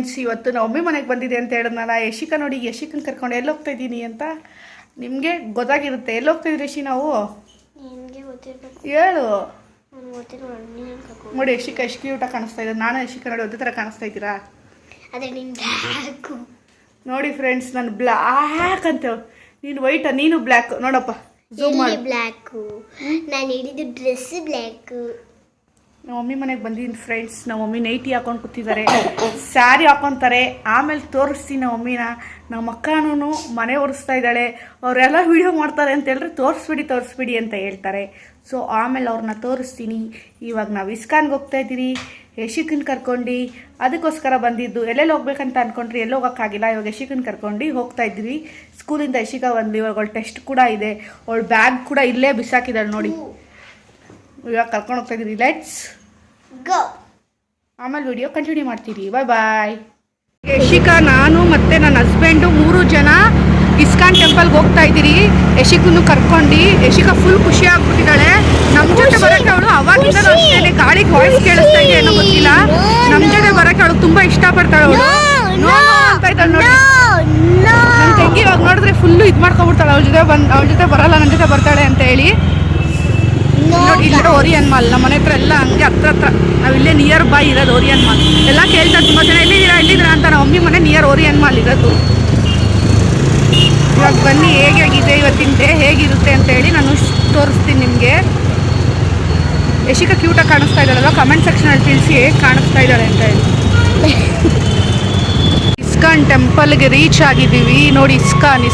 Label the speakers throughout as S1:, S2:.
S1: Friends, ಇವತ್ತು ನಾವು mummy ಮನೆಗೆ ಬಂದಿದೆ ಅಂತ ಹೇಳಿದ್ನಲ್ಲ. ಯಶಿಕಾ ನೋಡಿ, ಯಶಿಕನ್ ಕರ್ಕೊಂಡು ಎಲ್ಲಿ ಹೋಗ್ತಾ ಇದ್ದೀನಿ ಅಂತ ನಿಮಗೆ ಗೊತ್ತಾಗಿರುತ್ತೆ. ಎಲ್ಲಿ ಹೋಗ್ತಾ ಇದ್ರಿ ಯಶಿ? ನಾವು ಹೇಳು ನೋಡಿ. ಯಶಿಕಾ ಎಷ್ಟು ಕ್ಯೂಟಾಗಿ ಕಾಣಿಸ್ತಾ ಇದೆ. ನಾನು ಯಶಿಕಾ ನೋಡಿ ಒಂದೇ ಥರ ಕಾಣಿಸ್ತಾ ಇದ್ದೀರಾ? ನೋಡಿ ಫ್ರೆಂಡ್ಸ್, ನಾನು ಬ್ಲ್ಯಾಕ್ ಅಂತ, ನೀನು ವೈಟ್, ನೀನು ಬ್ಲ್ಯಾಕ್. ನೋಡಪ್ಪ ಝೂಮ್ ಮಾಡಿ.
S2: ಬ್ಲ್ಯಾಕು ನಾನು ಹಿಡಿದು ಡ್ರೆಸ್ ಬ್ಲ್ಯಾಕು.
S1: ನಮ್ಮ ಮಮ್ಮಿ ಮನೆಗೆ ಬಂದಿದ್ದೀನಿ ಫ್ರೆಂಡ್ಸ್. ನಮ್ಮ ಮಮ್ಮಿ ನೈಟಿ ಹಾಕೊಂಡು ಕೂತಿದ್ದಾರೆ, ಸ್ಯಾರಿ ಹಾಕೊತಾರೆ. ಆಮೇಲೆ ತೋರಿಸ್ತೀನಿ ನಮ್ಮ ಮಮ್ಮಿನ. ನಮ್ಮ ಅಕ್ಕನೂ ಮನೆ ಒರೆಸ್ತಾ ಇದ್ದಾಳೆ. ಅವರೆಲ್ಲ ವೀಡಿಯೋ ಮಾಡ್ತಾರೆ ಅಂತ ಹೇಳಿದ್ರೆ ತೋರಿಸ್ಬಿಡಿ ಅಂತ ಹೇಳ್ತಾರೆ. ಸೊ ಆಮೇಲೆ ಅವ್ರನ್ನ ತೋರಿಸ್ತೀನಿ. ಇವಾಗ ನಾವು ಇಸ್ಕಾನ್ಗೆ ಹೋಗ್ತಾ ಇದ್ದೀರಿ, ಯಶಿಕನ್ ಕರ್ಕೊಂಡು. ಅದಕ್ಕೋಸ್ಕರ ಬಂದಿದ್ದು. ಎಲ್ಲೆಲ್ಲಿ ಹೋಗ್ಬೇಕಂತ ಅಂದ್ಕೊಂಡ್ರಿ, ಎಲ್ಲಿ ಹೋಗೋಕ್ಕಾಗಿಲ್ಲ. ಇವಾಗ ಯಶಿಕನ್ ಕರ್ಕೊಂಡು ಹೋಗ್ತಾ ಇದ್ದೀವಿ. ಸ್ಕೂಲಿಂದ ಯಶಿಕಾ ಬಂದು ಇವಾಗ ಅವಳು ಟೆಸ್ಟ್ ಕೂಡ ಇದೆ. ಅವಳು ಬ್ಯಾಗ್ ಕೂಡ ಇಲ್ಲೇ ಬಿಸಾಕಿದ್ದಾಳೆ ನೋಡಿ. ಇವಾಗ ಕರ್ಕೊಂಡು ಹೋಗ್ತಾ ಇದ್ದೀರಿ. Let's
S2: go.
S1: ಆಮೇಲೆ ವಿಡಿಯೋ ಕಂಟಿನ್ಯೂ ಮಾಡ್ತೀರಿ. ಬಾಯ್. ಯಶಿಕಾ, ನಾನು ಮತ್ತು ನನ್ನ ಹಸ್ಬೆಂಡು 3 ಜನ ಇಸ್ಕಾನ್ ಟೆಂಪಲ್ಗೆ ಹೋಗ್ತಾ ಇದ್ದೀರಿ. ಯಶಿಕನ್ನು ಕರ್ಕೊಂಡು. ಯಶಿಕಾ ಫುಲ್ ಖುಷಿ ಆಗ್ಬಿಟ್ಟಿದ್ದಾಳೆ. ನಮ್ಮ ಜೊತೆ ಬರೋಕ್ಕೆ ಅವಳು ಅವಾಗಿಂದ ಅಷ್ಟೇ. ಗಾಳಿಗೆ ವಾಯ್ಸ್ ಕೇಳಿಸ್ತಾ ಇದೆ ಏನೋ ಗೊತ್ತಿಲ್ಲ. ನಮ್ಮ ಜೊತೆ ಬರೋಕ್ಕೆ ಅವಳು ತುಂಬ ಇಷ್ಟಪಡ್ತಾಳೆ. ಅವಳು ನೋ ಅಂತ ಇದ್ದಾಳೆ ನೋಡಿ. ನನ್ನ ತಂಗಿ ಇವಾಗ ನೋಡಿದ್ರೆ ಫುಲ್ಲು ಇದು ಮಾಡ್ಕೊಬಿಡ್ತಾಳೆ. ಅವಳ ಜೊತೆ ಬರಲ್ಲ, ನನ್ನ ಜೊತೆ ಬರ್ತಾಳೆ ಅಂತ ಹೇಳಿ. ನೋಡಿ ಇಲ್ಲೇ ಓರಿಯನ್ ಮಾಲ್. ನಮ್ಮ ಮನೆ ಹತ್ರ ಎಲ್ಲ ಹಂಗೆ ಹತ್ರ ನಾವು ಇಲ್ಲೇ ನಿಯರ್ ಬೈ ಇರೋದು ಓರಿಯನ್ ಮಾಲ್. ಎಲ್ಲ ಕೇಳ್ತಾರೆ ತುಂಬ ಜನ, ಎಲ್ಲಿದ್ದೀರಾ ಅಂತ. ನಮ್ಮ ಮಮ್ಮಿ ಮನೆ ನಿಯರ್ ಓರಿಯನ್ ಮಾಲ್ ಇರೋದು. ಇವಾಗ ಬನ್ನಿ, ಹೇಗಾಗಿದೆ ಇವತ್ತಿನ ಡೇ, ಹೇಗಿರುತ್ತೆ ಅಂತ ಹೇಳಿ ನಾನು ತೋರಿಸ್ತೀನಿ ನಿಮಗೆ. ಯಶಿಕಾ ಕ್ಯೂಟಾಗಿ ಕಾಣಿಸ್ತಾ ಇದ್ದಾಳಲ್ವ? ಕಮೆಂಟ್ ಸೆಕ್ಷನಲ್ಲಿ ತಿಳಿಸಿ ಹೇಗೆ ಕಾಣಿಸ್ತಾ ಇದ್ದಾಳೆ ಅಂತ ಹೇಳಿ. ಇಸ್ಕಾನ್ ಟೆಂಪಲ್ಗೆ ರೀಚ್ ಆಗಿದ್ದೀವಿ ನೋಡಿ. ಇಸ್ಕಾನ್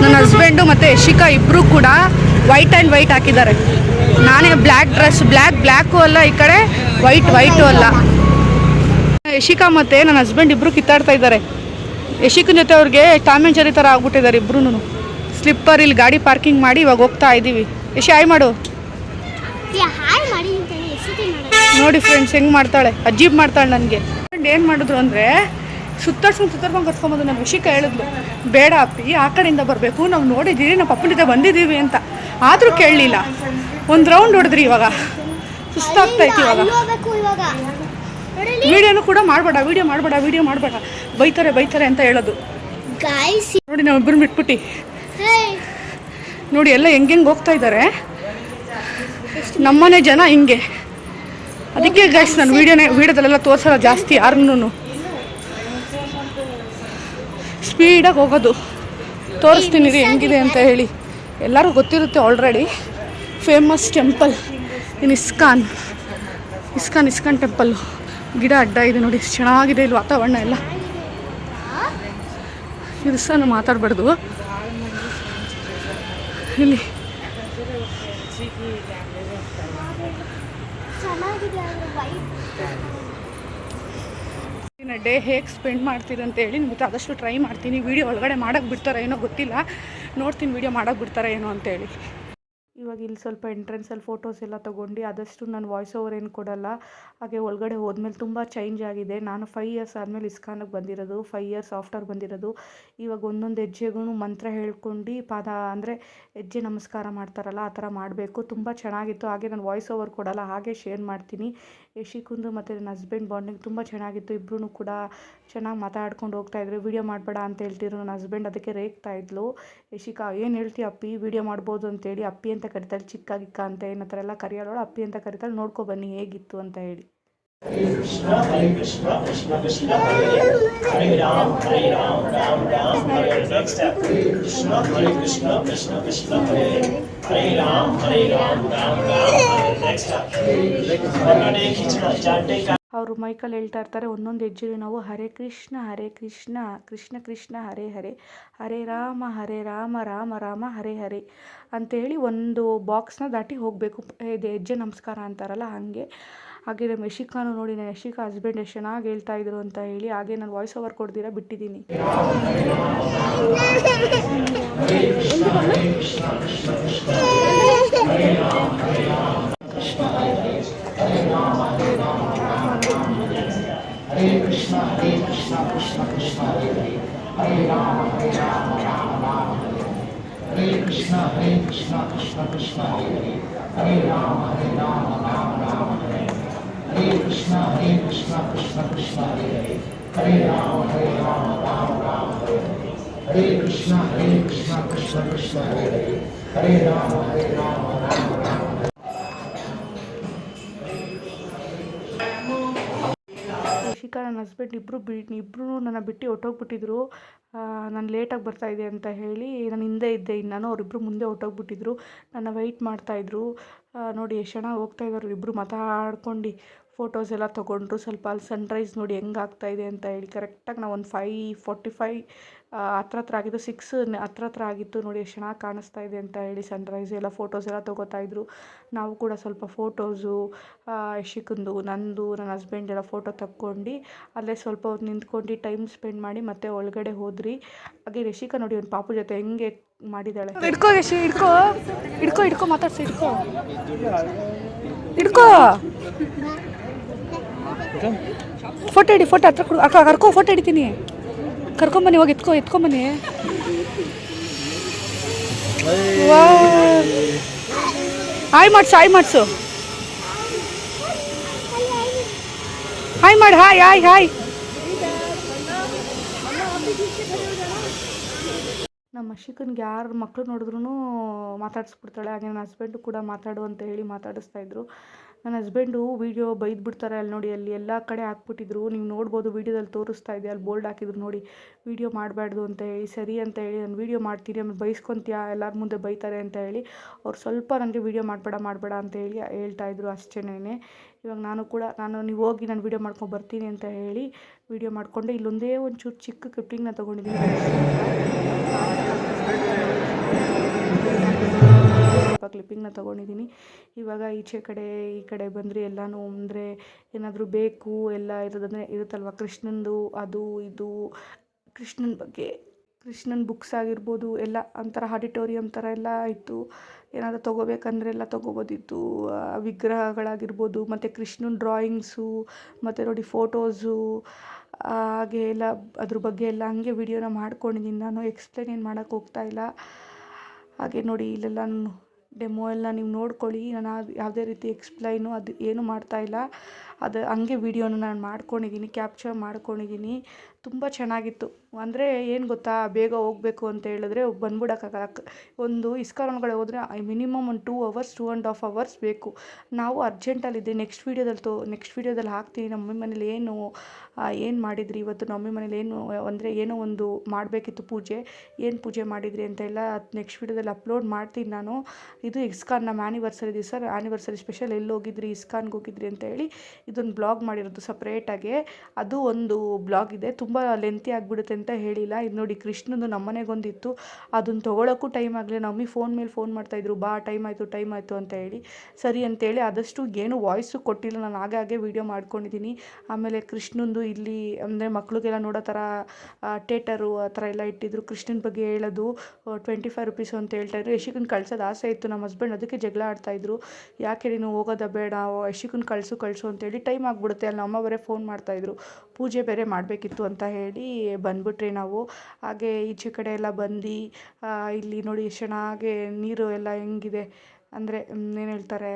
S1: ನನ್ನ ಹಸ್ಬೆಂಡು ಮತ್ತು ಯಶಿಕಾ ಇಬ್ಬರು ಕೂಡ ವೈಟ್ ಆ್ಯಂಡ್ ವೈಟ್ ಹಾಕಿದ್ದಾರೆ. ನಾನೇ ಬ್ಲ್ಯಾಕ್ ಡ್ರೆಸ್, ಬ್ಲ್ಯಾಕು ಅಲ್ಲ, ಈ ಕಡೆ ವೈಟು ಅಲ್ಲ. ಯಶಿಕಾ ಮತ್ತು ನನ್ನ ಹಸ್ಬೆಂಡ್ ಇಬ್ಬರು ಕಿತ್ತಾಡ್ತಾ ಇದ್ದಾರೆ. ಯಶಿಕನ ಜೊತೆ ಅವ್ರಿಗೆ ಟಾಮ್ ಆ್ಯಂಡ್ ಜೆರ್ರಿ ಥರ ಆಗ್ಬಿಟ್ಟಿದ್ದಾರೆ ಇಬ್ಬರೂ. ಸ್ಲಿಪ್ಪರ್ ಇಲ್ಲಿ ಗಾಡಿ ಪಾರ್ಕಿಂಗ್ ಮಾಡಿ ಇವಾಗ ಹೋಗ್ತಾ ಇದ್ದೀವಿ. ಯಶಿ ಹಾಯ್ ಮಾಡು. ನೋಡಿ ಫ್ರೆಂಡ್ಸ್ ಹೆಂಗೆ ಮಾಡ್ತಾಳೆ, ಅಜೀಬ್ ಮಾಡ್ತಾಳೆ. ನನಗೆ ಏನು ಮಾಡಿದ್ರು ಅಂದರೆ ಸುತ್ತರ್ಕೊಂಡು ಕರ್ಕೊಂಬೋದು. ನಮ್ಮ ಯಶಿಕಾ ಹೇಳಿದ್ಲು, ಬೇಡ ಅಪ್ಪಿ, ಆ ಕಡೆಯಿಂದ ಬರಬೇಕು, ನಾವು ನೋಡಿದ್ದೀವಿ, ನಮ್ಮ ಪಪ್ಪನ ಜೊತೆ ಬಂದಿದ್ದೀವಿ ಅಂತ. ಆದರೂ ಕೇಳಲಿಲ್ಲ. ಒಂದು ರೌಂಡ್ ಹೊಡೆದ್ರಿ. ಇವಾಗ ಸುಸ್ತಾಗ್ತಾಯಿತ್ತು. ಇವಾಗ ವಿಡಿಯೋನು ಕೂಡ ವಿಡಿಯೋ ಮಾಡಬೇಡ ಬೈತಾರೆ ಅಂತ ಹೇಳೋದು. ನೋಡಿ ನಾವಿಬ್ಬರು ಬಿಟ್ಬಿಟ್ಟು ನೋಡಿ ಎಲ್ಲ ಹೆಂಗೆ ಹೋಗ್ತಾ ಇದ್ದಾರೆ ನಮ್ಮನೆ ಜನ ಹಿಂಗೆ. ಅದಕ್ಕೆ ಗೈಸ್ ನಾನು ವಿಡಿಯೋದಲ್ಲೆಲ್ಲ ತೋರಿಸಲ್ಲ ಜಾಸ್ತಿ ಯಾರನ್ನೂ. ಸ್ಪೀಡಾಗಿ ಹೋಗೋದು. ತೋರಿಸ್ತೀನಿ ರೀ ಹೆಂಗಿದೆ ಅಂತ ಹೇಳಿ. ಎಲ್ಲರೂ ಗೊತ್ತಿರುತ್ತೆ ಆಲ್ರೆಡಿ. ಫೇಮಸ್ ಟೆಂಪಲ್ ಇನ್ ಇಸ್ಕಾನ್ ಟೆಂಪಲ್ಲು. ಗಿಡ ಅಡ್ಡ ಇದೆ ನೋಡಿ, ಎಷ್ಟು ಚೆನ್ನಾಗಿದೆ ಇಲ್ಲಿ ವಾತಾವರಣ ಎಲ್ಲ. ಇದು ಸಹ ಮಾತಾಡಬಾರ್ದು ಇಲ್ಲಿ. ಡೇ ಹೇಗೆ ಸ್ಪೆಂಡ್ ಮಾಡ್ತೀರಿ ಅಂತ ಹೇಳಿ ನಿಮಗೆ ಆದಷ್ಟು ಟ್ರೈ ಮಾಡ್ತೀನಿ. ವೀಡಿಯೋ ಒಳಗಡೆ ಮಾಡೋಕ್ಕೆ ಬಿಡ್ತಾರೆ ಏನೋ ಗೊತ್ತಿಲ್ಲ, ನೋಡ್ತೀನಿ ವೀಡಿಯೋ ಮಾಡೋಕ್ಕೆ ಬಿಡ್ತಾರೆ ಏನೋ ಅಂತೇಳಿ. ಇವಾಗ ಇಲ್ಲಿ ಸ್ವಲ್ಪ ಎಂಟ್ರೆನ್ಸಲ್ಲಿ ಫೋಟೋಸ್ ಎಲ್ಲ ತೊಗೊಂಡು ಆದಷ್ಟು ನಾನು ವಾಯ್ಸ್ ಓವರ್ ಏನು ಕೊಡಲ್ಲ. ಹಾಗೆ ಒಳಗಡೆ ಹೋದ್ಮೇಲೆ ತುಂಬ ಚೇಂಜ್ ಆಗಿದೆ. ನಾನು 5 ಇಯರ್ಸ್ ಆದಮೇಲೆ ಇಸ್ಕಾನಿಗೆ ಬಂದಿರೋದು, 5 ಇಯರ್ಸ್ ಆಫ್ಟರ್ ಬಂದಿರೋದು. ಇವಾಗ ಒಂದೊಂದು ಹೆಜ್ಜೆಗೂ ಮಂತ್ರ ಹೇಳ್ಕೊಂಡು ಪಾದ ಅಂದರೆ ಹೆಜ್ಜೆ ನಮಸ್ಕಾರ ಮಾಡ್ತಾರಲ್ಲ ಆ ಥರ ಮಾಡಬೇಕು. ತುಂಬ ಚೆನ್ನಾಗಿತ್ತು. ಹಾಗೆ ನಾನು ವಾಯ್ಸ್ ಓವರ್ ಕೊಡಲ್ಲ, ಹಾಗೆ ಶೇರ್ ಮಾಡ್ತೀನಿ. ಯಶಿಕುಂದು ಮತ್ತು ನನ್ನ ಹಸ್ಬೆಂಡ್ ಬಾಂಡಿಂಗ್ ತುಂಬ ಚೆನ್ನಾಗಿತ್ತು. ಇಬ್ಬರೂ ಕೂಡ ಚೆನ್ನಾಗಿ ಮಾತಾಡ್ಕೊಂಡು ಹೋಗ್ತಾಯಿದ್ರು. ವೀಡಿಯೋ ಮಾಡಬೇಡ ಅಂತ ಹೇಳ್ತಿದ್ರು ನನ್ನ ಹಸ್ಬೆಂಡ್. ಅದಕ್ಕೆ ರೇಗ್ತಾ ಇದ್ಲು ಯಶಿಕಾ, ಏನು ಹೇಳ್ತೀವಿ ಅಪ್ಪಿ, ವೀಡಿಯೋ ಮಾಡ್ಬೋದು ಅಂತೇಳಿ. ಅಪ್ಪಿ ಅಂತ ಕರಿತಾಳೆ, ಚಿಕ್ಕ ಅಂತ ಏನು ಥರ ಎಲ್ಲ ಕರೆಯೋಳು. ಅಪ್ಪಿ ಅಂತ ಕರಿತಾಳೆ. ನೋಡ್ಕೊ ಬನ್ನಿ ಹೇಗಿತ್ತು ಅಂತ ಹೇಳಿ.
S3: Hare Krishna Krishna Krishna Hare Ram Ram Hare. Next step. Krishna Krishna Krishna Hare Ram Ram Hare. Next step.
S1: ಅವರು ಮೈಕಲ್ಲಿ ಹೇಳ್ತಾ ಇರ್ತಾರೆ ಒಂದೊಂದು ಹೆಜ್ಜೆ ನಾವು ಹರೇ ಕೃಷ್ಣ ಕೃಷ್ಣ ಹರೇ ಹರೇ, ಹರೇ ರಾಮ ರಾಮ ಹರೇ ಹರೇ ಅಂತೇಳಿ ಒಂದು ಬಾಕ್ಸ್ನ ದಾಟಿ ಹೋಗಬೇಕು. ಇದು ಹೆಜ್ಜೆ ನಮಸ್ಕಾರ ಅಂತಾರಲ್ಲ ಹಾಗೆ. ಹಾಗೆ ನಮ್ಮ ಯಶಿಕಾನು ನೋಡಿ, ನಾನು ಯಶಿಕಾ ಹಸ್ಬೆಂಡ್ ಎಷ್ಟು ಚೆನ್ನಾಗಿ ಹೇಳ್ತಾ ಇದ್ರು ಅಂತ ಹೇಳಿ. ಹಾಗೆ ನಾನು ವಾಯ್ಸ್ ಓವರ್ ಕೊಡ್ದಿರಾ ಬಿಟ್ಟಿದ್ದೀನಿ.
S3: Hare Krishna Krishna Krishna Hare Ram Ram Hare Krishna Krishna Krishna Hare Hare Rama, Rama Rama, Hare Krishna, Krishna Krishna, Hare Rama, Rama Rama, Hare Krishna, Krishna Krishna, Hare Rama, Rama Rama.
S1: Rishika ನನ್ನ husband ಇಬ್ಬರು ನನ್ನ ಬಿಟ್ಟು ಹೊಟ್ಟೋಗ್ಬಿಟ್ಟಿದ್ರು. ನಾನು ಲೇಟಾಗಿ ಬರ್ತಾಯಿದ್ದೆ ಅಂತ ಹೇಳಿ ನಾನು ಹಿಂದೆ ಇದ್ದೆ, ನಾನು ಅವರಿಬ್ಬರು ಮುಂದೆ ಹೊಟ್ಟೋಗ್ಬಿಟ್ಟಿದ್ರು. ನನ್ನ ವೆಯ್ಟ್ ಮಾಡ್ತಾಯಿದ್ರು. ನೋಡಿ ಎಷ್ಟು ಚೆನ್ನಾಗಿ ಹೋಗ್ತಾಯಿದ್ದಾರೆ ಇಬ್ಬರು ಮಾತಾಡ್ಕೊಂಡು. ಫೋಟೋಸ್ ಎಲ್ಲ ತೊಗೊಂಡ್ರು. ಸ್ವಲ್ಪ ಅಲ್ಲಿ ಸನ್ರೈಸ್ ನೋಡಿ ಹೆಂಗೆ ಆಗ್ತಾಯಿದೆ ಅಂತ ಹೇಳಿ. ಕರೆಕ್ಟಾಗಿ ನಾವು ಒಂದು 5:45 ಹತ್ರ ಆಗಿದ್ದು, 6 ಹತ್ರ ಆಗಿತ್ತು. ನೋಡಿ ಎಷ್ಟು ಚೆನ್ನಾಗಿ ಕಾಣಿಸ್ತಾ ಇದೆ ಅಂತ ಹೇಳಿ ಸನ್ರೈಸ್ ಎಲ್ಲ ಫೋಟೋಸ್ ಎಲ್ಲ ತೊಗೋತಾಯಿದ್ರು. ನಾವು ಕೂಡ ಸ್ವಲ್ಪ ಫೋಟೋಸು ಯಶಿಕಂದು, ನಂದು, ನನ್ನ ಹಸ್ಬೆಂಡ್ ಎಲ್ಲ ಫೋಟೋ ತಕ್ಕೊಂಡು ಅಲ್ಲೇ ಸ್ವಲ್ಪ ಹೊತ್ತು ನಿಂತ್ಕೊಂಡು ಟೈಮ್ ಸ್ಪೆಂಡ್ ಮಾಡಿ ಮತ್ತೆ ಒಳಗಡೆ ಹೋದ್ರಿ. ಹಾಗೆ ಯಶಿಕಾ ನೋಡಿ ಒಂದು ಪಾಪು ಜೊತೆ ಹೆಂಗೆ ಮಾಡಿದ್ದಾಳೆ. ಹಿಡ್ಕೋ ಯಶಿ, ಹಿಡ್ಕೋ ಮಾತಾಡ್ಸಿ, ಹಿಡ್ಕೋ ಫೋಟೋ ಹಿಡಿ, ಫೋಟೋ ಹತ್ರ ಕೊಡು. ಕರ್ಕೊ, ಫೋಟೋ ಹಿಡಿತೀನಿ. ಕರ್ಕೊಂಬನ್ನಿ, ಹೋಗಿ ಎತ್ಕೊಂಬನ್ನಿ. ಹಾಯ್ ಮಾಡಿಸು ಹಾಯ್ ಮಾಡಿ, ಹಾಯ್. ನಮ್ಮ ಅಶಿಕನ್ಗೆ ಯಾರು ಮಕ್ಕಳು ನೋಡಿದ್ರೂ ಮಾತಾಡಿಸ್ಬಿಡ್ತಾಳೆ. ಹಾಗೆ ನನ್ನ ಹಸ್ಬೆಂಡು ಕೂಡ ಮಾತಾಡು ಅಂತ ಹೇಳಿ ಮಾತಾಡಿಸ್ತಾಯಿದ್ರು. ನನ್ನ ಹಸ್ಬೆಂಡು ವೀಡಿಯೋ ಬೈದ್ಬಿಡ್ತಾರೆ. ಅಲ್ಲಿ ನೋಡಿ, ಅಲ್ಲಿ ಎಲ್ಲ ಕಡೆ ಹಾಕ್ಬಿಟ್ಟಿದ್ರು. ನೀವು ನೋಡ್ಬೋದು, ವೀಡಿಯೋದಲ್ಲಿ ತೋರಿಸ್ತಾ ಇದೆ, ಅಲ್ಲಿ ಬೋಲ್ಡ್ ಹಾಕಿದ್ರು ನೋಡಿ, ವೀಡಿಯೋ ಮಾಡಬಾರ್ದು ಅಂತ ಹೇಳಿ. ಸರಿ ಅಂತ ಹೇಳಿ ನಾನು ವೀಡಿಯೋ ಮಾಡ್ತೀನಿ, ಆಮೇಲೆ ಬೈಸ್ಕೊತೀಯಾ, ಎಲ್ಲರ ಮುಂದೆ ಬೈತಾರೆ ಅಂತ ಹೇಳಿ ಅವ್ರು ಸ್ವಲ್ಪ ನನಗೆ ವೀಡಿಯೋ ಮಾಡಬೇಡ ಅಂತ ಹೇಳಿ ಹೇಳ್ತಾಯಿದ್ರು ಅಷ್ಟೇನೆ. ಇವಾಗ ನಾನು ನೀವು ಹೋಗಿ ನಾನು ವೀಡಿಯೋ ಮಾಡ್ಕೊಂಡು ಬರ್ತೀನಿ ಅಂತ ಹೇಳಿ ವೀಡಿಯೋ ಮಾಡಿಕೊಂಡೆ. ಇಲ್ಲೊಂದೇ ಒಂಚೂರು ಚಿಕ್ಕ ಕ್ಲಿಪ್ಪಿಂಗ್ನ ತೊಗೊಂಡಿದ್ದೀನಿ. ಕ್ಲಿಪ್ಪಿಂಗ್ನ ತೊಗೊಂಡಿದ್ದೀನಿ. ಇವಾಗ ಈ ಕಡೆ ಬಂದರೆ ಎಲ್ಲನೂ ಅಂದರೆ ಏನಾದರೂ ಬೇಕು ಎಲ್ಲ ಇರೋದಂದರೆ ಇರುತ್ತಲ್ವ, ಕೃಷ್ಣಂದು ಅದು ಇದು, ಕೃಷ್ಣನ ಬಗ್ಗೆ, ಕೃಷ್ಣನ ಬುಕ್ಸ್ ಆಗಿರ್ಬೋದು, ಎಲ್ಲ ಒಂಥರ ಆಡಿಟೋರಿಯಂ ಥರ ಎಲ್ಲ ಇತ್ತು. ಏನಾದರೂ ತೊಗೋಬೇಕಂದ್ರೆ ಎಲ್ಲ ತೊಗೋಬೋದಿತ್ತು. ವಿಗ್ರಹಗಳಾಗಿರ್ಬೋದು, ಮತ್ತು ಕೃಷ್ಣನ ಡ್ರಾಯಿಂಗ್ಸು, ಮತ್ತು ನೋಡಿ ಫೋಟೋಸು, ಹಾಗೆ ಎಲ್ಲ ಅದ್ರ ಬಗ್ಗೆ ಎಲ್ಲ ಹಂಗೆ ವೀಡಿಯೋನ ಮಾಡ್ಕೊಂಡಿದ್ದೀನಿ. ನಾನು ಎಕ್ಸ್ಪ್ಲೇನ್ ಏನು ಮಾಡೋಕ್ಕೆ ಹೋಗ್ತಾಯಿಲ್ಲ. ಹಾಗೆ ನೋಡಿ ಇಲ್ಲೆಲ್ಲ ಡೆಮೋ ಎಲ್ಲ ನೀವು ನೋಡ್ಕೊಳ್ಳಿ. ನಾನು ಯಾವುದೇ ರೀತಿ ಎಕ್ಸ್ಪ್ಲೈನು ಅದು ಏನೂ ಮಾಡ್ತಾಯಿಲ್ಲ. ಅದು ಹಂಗೆ ವೀಡಿಯೋನ ನಾನು ಮಾಡ್ಕೊಂಡಿದ್ದೀನಿ, ಕ್ಯಾಪ್ಚರ್ ಮಾಡ್ಕೊಂಡಿದ್ದೀನಿ. ತುಂಬ ಚೆನ್ನಾಗಿತ್ತು. ಅಂದರೆ ಏನು ಗೊತ್ತಾ, ಬೇಗ ಹೋಗಬೇಕು ಅಂತ ಹೇಳಿದ್ರೆ ಬಂದ್ಬಿಡೋಕ್ಕಾಗಲ್ಲ. ಒಂದು ಇಸ್ಕಾನ್ ಒಳಗಡೆ ಹೋದರೆ ಮಿನಿಮಮ್ ಒಂದು 2 hours 2.5 hours ಬೇಕು. ನಾವು ಅರ್ಜೆಂಟಲ್ಲಿದ್ದೆ. ನೆಕ್ಸ್ಟ್ ವೀಡಿಯೋದಲ್ಲಿ ಹಾಕ್ತೀನಿ. ನಮ್ಮ ಮಮ್ಮಿ ಮನೇಲಿ ಏನು ಮಾಡಿದ್ರಿ ಇವತ್ತು, ನಮ್ಮ ಮಮ್ಮಿ ಮನೇಲಿ ಅಂದರೆ ಏನೋ ಒಂದು ಮಾಡಬೇಕಿತ್ತು ಪೂಜೆ, ಏನು ಪೂಜೆ ಮಾಡಿದ್ರಿ ಅಂತ ಎಲ್ಲ ನೆಕ್ಸ್ಟ್ ವೀಡಿಯೋದಲ್ಲಿ ಅಪ್ಲೋಡ್ ಮಾಡ್ತೀನಿ ನಾನು. ಇದು ಇಸ್ಕಾನ್ ನಮ್ಮ ಆ್ಯನಿವರ್ಸರಿ ದಿವಸ, ಆ್ಯನಿವರ್ಸರಿ ಸ್ಪೆಷಲ್ ಎಲ್ಲಿ ಹೋಗಿದ್ರಿ, ಇಸ್ಕಾನ್ಗೆ ಹೋಗಿದ್ರಿ ಅಂತ ಹೇಳಿ ಇದೊಂದು ಬ್ಲಾಗ್ ಮಾಡಿರೋದು ಸಪ್ರೇಟಾಗೆ. ಅದು ಒಂದು ಬ್ಲಾಗ್ ಇದೆ. ತುಂಬ ಲೆಂತಿ ಆಗಿಬಿಡುತ್ತೆ ಅಂತ ಹೇಳಿಲ್ಲ. ಇದು ನೋಡಿ, ಕೃಷ್ಣಂದು ನಮ್ಮನೆಗೊಂದಿತ್ತು, ಅದನ್ನು ತೊಗೊಳಕ್ಕೂ ಟೈಮ್ ಆಗಲಿಲ್ಲ. ನಮ್ಮಿ ಫೋನ್ ಮೇಲೆ ಫೋನ್ ಮಾಡ್ತಾಯಿದ್ರು, ಬಾ ಟೈಮ್ ಆಯಿತು ಅಂತ ಹೇಳಿ. ಸರಿ ಅಂತೇಳಿ ಆದಷ್ಟು ಏನು ವಾಯ್ಸು ಕೊಟ್ಟಿಲ್ಲ, ನಾನು ಹಾಗೆ ವೀಡಿಯೋ ಮಾಡ್ಕೊಂಡಿದ್ದೀನಿ. ಆಮೇಲೆ ಕೃಷ್ಣಂದು ಇಲ್ಲಿ ಅಂದರೆ ಮಕ್ಳಿಗೆಲ್ಲ ನೋಡೋ ಥರ ಥಿಯೇಟರು ಆ ಥರ ಎಲ್ಲ ಇಟ್ಟಿದ್ರು. ಕೃಷ್ಣನ ಬಗ್ಗೆ ಹೇಳೋದು 25 rupees ಅಂತ ಹೇಳ್ತಾಯಿದ್ರು. ಯಶಿಕನ್ ಕಳ್ಸೋದು ಆಸೆ ಇತ್ತು ನಮ್ಮ ಹಸ್ಬೆಂಡ್, ಅದಕ್ಕೆ ಜಗಳ ಆಡ್ತಾಯಿದ್ರು. ಯಾಕೆ ನೀನು ಹೋಗೋದ ಬೇಡ, ಯಶಿಕನ್ ಕಳಿಸು ಅಂತೇಳಿ. ಟೈಮ್ ಆಗಿಬಿಡುತ್ತೆ, ಅಲ್ಲಿ ನಮ್ಮ ಬೇರೆ ಫೋನ್ ಮಾಡ್ತಾಯಿದ್ರು, ಪೂಜೆ ಬೇರೆ ಮಾಡಬೇಕಿತ್ತು ಅಂತ ಹೇಳಿ ಬಂದ್ಬಿಟ್ರಿ ನಾವು. ಹಾಗೆ ಈಚೆ ಕಡೆ ಎಲ್ಲ ಬಂದು ಇಲ್ಲಿ ನೋಡಿ ಎಷ್ಟು ಚೆನ್ನಾಗಿ ನೀರು ಎಲ್ಲ ಹೆಂಗಿದೆ ಅಂದರೆ ಏನು ಹೇಳ್ತಾರೆ,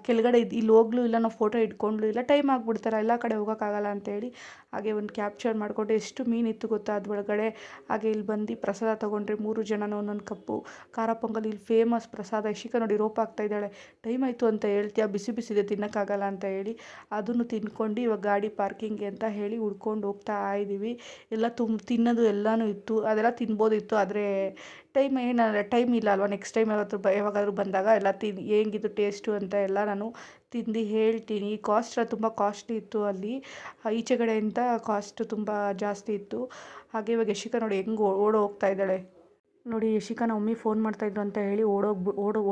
S1: ಕೆಳಗಡೆ ಇಲ್ಲಿ ಹೋಗ್ಲೂ ಇಲ್ಲ, ನಾವು ಫೋಟೋ ಇಟ್ಕೊಂಡ್ಲೂ ಇಲ್ಲ, ಟೈಮ್ ಆಗಿಬಿಡ್ತಾರೆ, ಎಲ್ಲ ಕಡೆ ಹೋಗೋಕ್ಕಾಗಲ್ಲ ಅಂತೇಳಿ. ಹಾಗೆ ಒಂದು ಕ್ಯಾಪ್ಚರ್ ಮಾಡಿಕೊಂಡು ಎಷ್ಟು ಮೀನಿತ್ತು ಗೊತ್ತಾ ಅದ್ರೊಳಗಡೆ. ಹಾಗೆ ಇಲ್ಲಿ ಬಂದು ಪ್ರಸಾದ ತೊಗೊಂಡ್ರೆ 3 ಜನನೂ ಒಂದೊಂದು ಕಪ್ಪು ಖಾರ ಪೊಂಗಲ್. ಇಲ್ಲಿ ಫೇಮಸ್ ಪ್ರಸಾದ. ಯಶಿಕಾ ನೋಡಿ ರೋಪ್ ಆಗ್ತಾಯಿದ್ದಾಳೆ, ಟೈಮ್ ಆಯಿತು ಅಂತ ಹೇಳ್ತೀಯ, ಬಿಸಿದೆ ತಿನ್ನೋಕ್ಕಾಗಲ್ಲ ಅಂತ ಹೇಳಿ. ಅದನ್ನು ತಿನ್ಕೊಂಡು ಇವಾಗ ಗಾಡಿ ಪಾರ್ಕಿಂಗ್ಗೆ ಅಂತ ಹೇಳಿ ಹುಡ್ಕೊಂಡು ಹೋಗ್ತಾ ಇದ್ದೀವಿ. ಎಲ್ಲ ತಿನ್ನೋದು ಎಲ್ಲನೂ ಇತ್ತು, ಅದೆಲ್ಲ ತಿನ್ಬೋದಿತ್ತು, ಆದರೆ ಟೈಮ್ ಇಲ್ಲ ಅಲ್ವಾ. ನೆಕ್ಸ್ಟ್ ಟೈಮ್ ಯಾವಾಗಾದರೂ ಬಂದಾಗ ಎಲ್ಲ ಹೆಂಗಿತ್ತು ಟೇಸ್ಟು ಅಂತ ಎಲ್ಲ ನಾನು ತಿಂದು ಹೇಳ್ತೀನಿ. ಕಾಸ್ಟ್ ತುಂಬ ಕಾಸ್ಟ್ಲಿ ಇತ್ತು ಅಲ್ಲಿ, ಈಚೆಗಡೆಯಿಂದ ಕಾಸ್ಟ್ ತುಂಬ ಜಾಸ್ತಿ ಇತ್ತು. ಹಾಗೆ ಇವಾಗ ಯಶಿಕಾ ನೋಡಿ ಹೆಂಗೆ ಓಡೋಗ್ತಾ ಇದ್ದಾಳೆ ನೋಡಿ. ಯಶಿಕಾ ನಮ್ಮ ಮಮ್ಮಿ ಫೋನ್ ಮಾಡ್ತಾಯಿದ್ರು ಅಂತ ಹೇಳಿ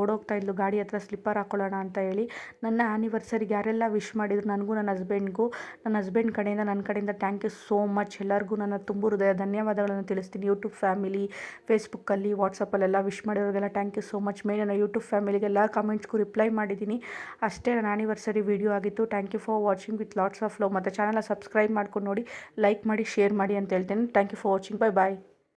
S1: ಓಡೋಗ್ತಾ ಇದ್ಲು ಗಾಡಿ ಹತ್ರ, ಸ್ಲಿಪ್ಪರ್ ಹಾಕ್ಕೊಳ್ಳೋಣ ಅಂತ ಹೇಳಿ. ನನ್ನ ಆ್ಯನಿವರ್ಸರಿಗೆ ಯಾರೆಲ್ಲ ವಿಶ್ ಮಾಡಿದ್ರು ನನಗೂ ನನ್ನ ಹಸ್ಬೆಂಡ್ಗೂ, ನನ್ನ ಹಸ್ಬೆಂಡ್ ಕಡೆಯಿಂದ ನನ್ನ ಕಡೆಯಿಂದ ಥ್ಯಾಂಕ್ ಯು ಸೋ ಮಚ್. ಎಲ್ಲರಿಗೂ ನನ್ನ ತುಂಬ ಹೃದಯ ಧನ್ಯವಾದಗಳನ್ನು ತಿಳಿಸ್ತೀನಿ. ಯೂಟ್ಯೂಬ್ ಫ್ಯಾಮಿಲಿ, ಫೇಸ್ಬುಕ್ಕಲ್ಲಿ, ವಾಟ್ಸಪ್ಪಲ್ಲೆಲ್ಲ ವಿಶ್ ಮಾಡಿರೋರಿಗೆಲ್ಲ thank you so much. Main ನನ್ನ ಯೂಟ್ಯೂಬ್ ಫ್ಯಾಮಿಲಿಗೆಲ್ಲ ಕಮೆಂಟ್ಸ್ಗೂ ರಿಪ್ಲೈ ಮಾಡಿದ್ದೀನಿ. ಅಷ್ಟೇ ನನ್ನ ಆ್ಯನಿವರ್ಸರಿ ವಿಡಿಯೋ ಆಗಿತ್ತು. Thank you for watching with lots of love. ಮತ್ತು ಚಾನಲ್ನ ಸಬ್ಸ್ಕ್ರೈಬ್ ಮಾಡ್ಕೊಂಡು ನೋಡಿ, ಲೈಕ್ ಮಾಡಿ, ಶೇರ್ ಮಾಡಿ ಅಂತ ಹೇಳ್ತೇನೆ. Thank you for watching. Bye.